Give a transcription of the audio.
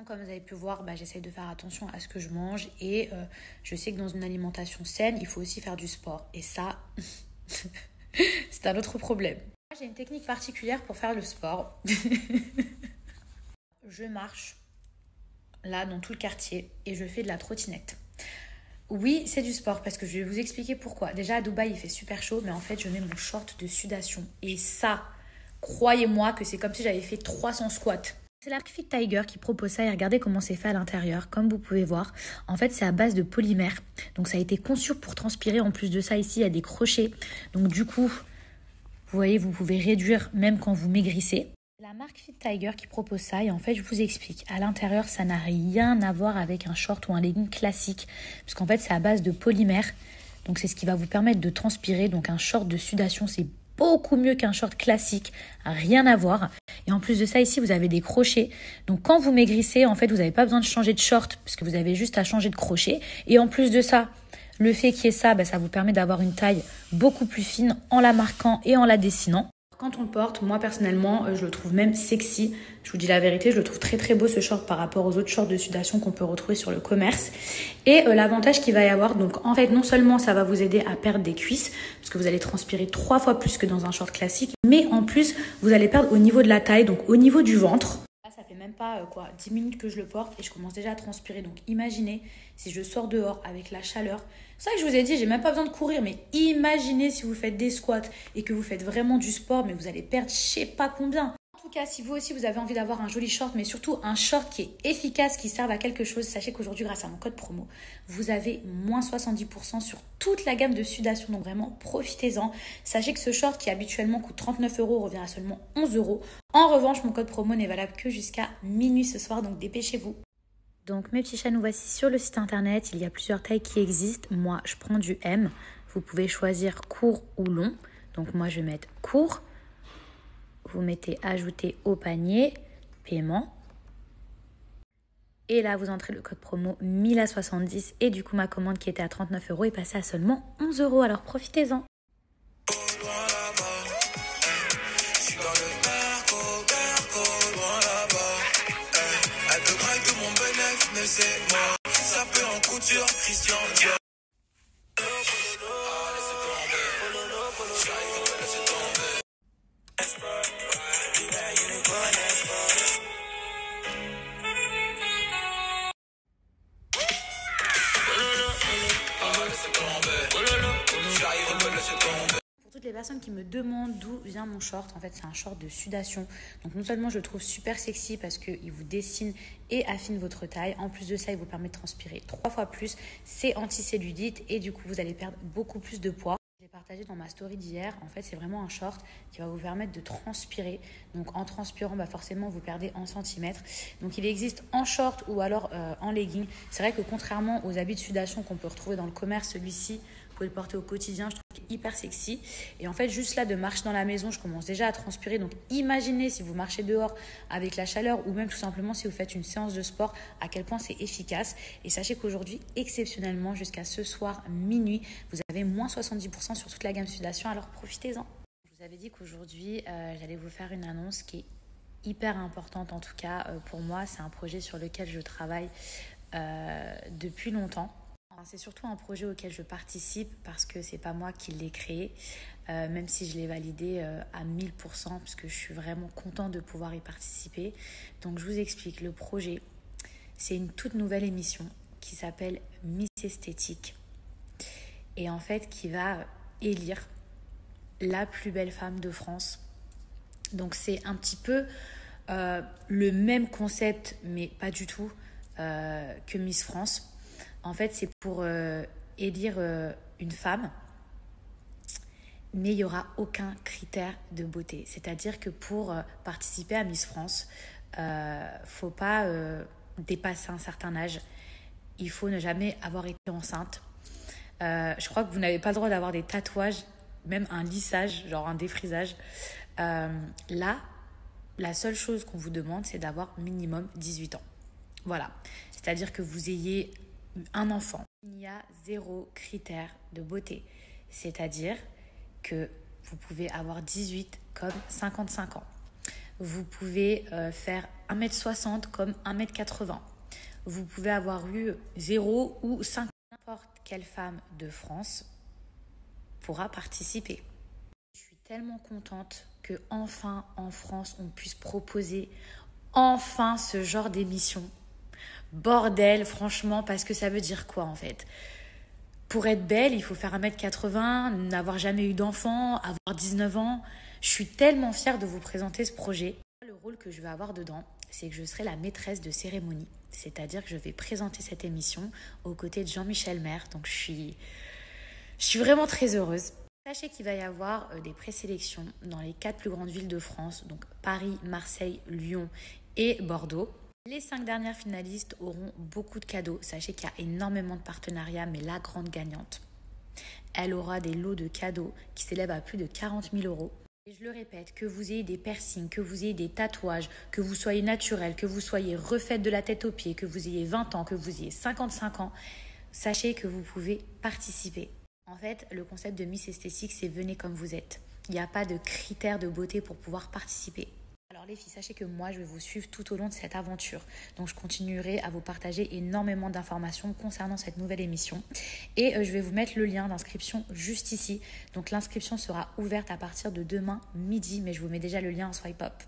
Comme vous avez pu voir, j'essaie de faire attention à ce que je mange et je sais que dans une alimentation saine, il faut aussi faire du sport. Et ça, c'est un autre problème. Moi, j'ai une technique particulière pour faire le sport. Je marche là dans tout le quartier et je fais de la trottinette. Oui, c'est du sport parce que je vais vous expliquer pourquoi. Déjà, à Dubaï, il fait super chaud, mais en fait, je mets mon short de sudation. Et ça, croyez-moi que c'est comme si j'avais fait 300 squats. C'est la marque Fit Tiger qui propose ça et regardez comment c'est fait à l'intérieur. Comme vous pouvez voir, en fait, c'est à base de polymère. Donc, ça a été conçu pour transpirer. En plus de ça, ici, il y a des crochets. Donc, du coup, vous voyez, vous pouvez réduire même quand vous maigrissez. La marque Fit Tiger qui propose ça et en fait je vous explique, à l'intérieur ça n'a rien à voir avec un short ou un legging classique parce qu'en fait c'est à base de polymère, donc c'est ce qui va vous permettre de transpirer. Donc un short de sudation c'est beaucoup mieux qu'un short classique, rien à voir. Et en plus de ça ici vous avez des crochets, donc quand vous maigrissez en fait vous n'avez pas besoin de changer de short parce que vous avez juste à changer de crochet. Et en plus de ça, le fait qu'il y ait ça, ça vous permet d'avoir une taille beaucoup plus fine en la marquant et en la dessinant. Quand on le porte, moi personnellement, je le trouve même sexy. Je vous dis la vérité, je le trouve très très beau ce short par rapport aux autres shorts de sudation qu'on peut retrouver sur le commerce. Et l'avantage qu'il va y avoir, donc en fait non seulement ça va vous aider à perdre des cuisses, parce que vous allez transpirer 3 fois plus que dans un short classique, mais en plus vous allez perdre au niveau de la taille, donc au niveau du ventre. Là, ça fait même pas 10 minutes que je le porte et je commence déjà à transpirer. Donc imaginez si je sors dehors avec la chaleur. C'est ça que je vous ai dit, j'ai même pas besoin de courir, mais imaginez si vous faites des squats et que vous faites vraiment du sport, mais vous allez perdre je sais pas combien. En tout cas, si vous aussi vous avez envie d'avoir un joli short, mais surtout un short qui est efficace, qui serve à quelque chose, sachez qu'aujourd'hui, grâce à mon code promo, vous avez moins 70% sur toute la gamme de sudation. Donc vraiment, profitez-en. Sachez que ce short qui habituellement coûte 39 € revient à seulement 11 €. En revanche, mon code promo n'est valable que jusqu'à minuit ce soir, donc dépêchez-vous. Donc mes petits chats, nous voici sur le site internet. Il y a plusieurs tailles qui existent. Moi, je prends du M. Vous pouvez choisir court ou long. Donc moi, je vais mettre court. Vous mettez ajouter au panier, paiement. Et là, vous entrez le code promo 1000 à 70. Et du coup, ma commande qui était à 39 € est passée à seulement 11 €. Alors profitez-en. C'est moi, ça peut en couture, Christian Dior. Pour toutes les personnes qui me demandent d'où vient mon short, en fait c'est un short de sudation. Donc non seulement je le trouve super sexy parce qu'il vous dessine et affine votre taille, en plus de ça il vous permet de transpirer 3 fois plus, c'est anti-cellulite et du coup vous allez perdre beaucoup plus de poids. J'ai partagé dans ma story d'hier, en fait c'est vraiment un short qui va vous permettre de transpirer. Donc en transpirant, forcément vous perdez en centimètres. Donc il existe en short ou alors en legging. C'est vrai que contrairement aux habits de sudation qu'on peut retrouver dans le commerce, celui-ci, vous pouvez le porter au quotidien, je trouve qu'il est hyper sexy. Et en fait, juste là, de marcher dans la maison, je commence déjà à transpirer. Donc imaginez si vous marchez dehors avec la chaleur ou même tout simplement si vous faites une séance de sport, à quel point c'est efficace. Et sachez qu'aujourd'hui, exceptionnellement, jusqu'à ce soir, minuit, vous avez moins 70% sur toute la gamme sudation, alors profitez-en. Je vous avais dit qu'aujourd'hui, j'allais vous faire une annonce qui est hyper importante en tout cas pour moi. C'est un projet sur lequel je travaille depuis longtemps. C'est surtout un projet auquel je participe parce que c'est pas moi qui l'ai créé, même si je l'ai validé à 1000% parce que je suis vraiment contente de pouvoir y participer. Donc je vous explique, le projet, c'est une toute nouvelle émission qui s'appelle Miss Esthétique et en fait qui va élire la plus belle femme de France. Donc c'est un petit peu le même concept mais pas du tout que Miss France. En fait, c'est pour élire une femme, mais il n'y aura aucun critère de beauté. C'est-à-dire que pour participer à Miss France, faut pas dépasser un certain âge. Il faut ne jamais avoir été enceinte. Je crois que vous n'avez pas le droit d'avoir des tatouages, même un lissage, genre un défrisage. Là, la seule chose qu'on vous demande, c'est d'avoir minimum 18 ans. Voilà. C'est-à-dire que vous ayez un enfant. Il y a 0 critère de beauté. C'est-à-dire que vous pouvez avoir 18 comme 55 ans. Vous pouvez faire 1m60 comme 1m80. Vous pouvez avoir eu 0 ou 5. N'importe quelle femme de France pourra participer. Je suis tellement contente que enfin en France on puisse proposer enfin ce genre d'émission. Bordel, franchement, parce que ça veut dire quoi en fait? Pour être belle, il faut faire 1m80, n'avoir jamais eu d'enfant, avoir 19 ans. Je suis tellement fière de vous présenter ce projet. Le rôle que je vais avoir dedans, c'est que je serai la maîtresse de cérémonie. C'est-à-dire que je vais présenter cette émission aux côtés de Jean-Michel Maire. Donc je suis vraiment très heureuse. Sachez qu'il va y avoir des présélections dans les 4 plus grandes villes de France, donc Paris, Marseille, Lyon et Bordeaux. Les 5 dernières finalistes auront beaucoup de cadeaux. Sachez qu'il y a énormément de partenariats, mais la grande gagnante, elle aura des lots de cadeaux qui s'élèvent à plus de 40 000 euros. Et je le répète, que vous ayez des piercings, que vous ayez des tatouages, que vous soyez naturel, que vous soyez refaite de la tête aux pieds, que vous ayez 20 ans, que vous ayez 55 ans, sachez que vous pouvez participer. En fait, le concept de Miss Esthétique, c'est venez comme vous êtes. Il n'y a pas de critères de beauté pour pouvoir participer. Alors les filles, sachez que moi, je vais vous suivre tout au long de cette aventure. Donc je continuerai à vous partager énormément d'informations concernant cette nouvelle émission. Et je vais vous mettre le lien d'inscription juste ici. Donc l'inscription sera ouverte à partir de demain midi, mais je vous mets déjà le lien en swipe up.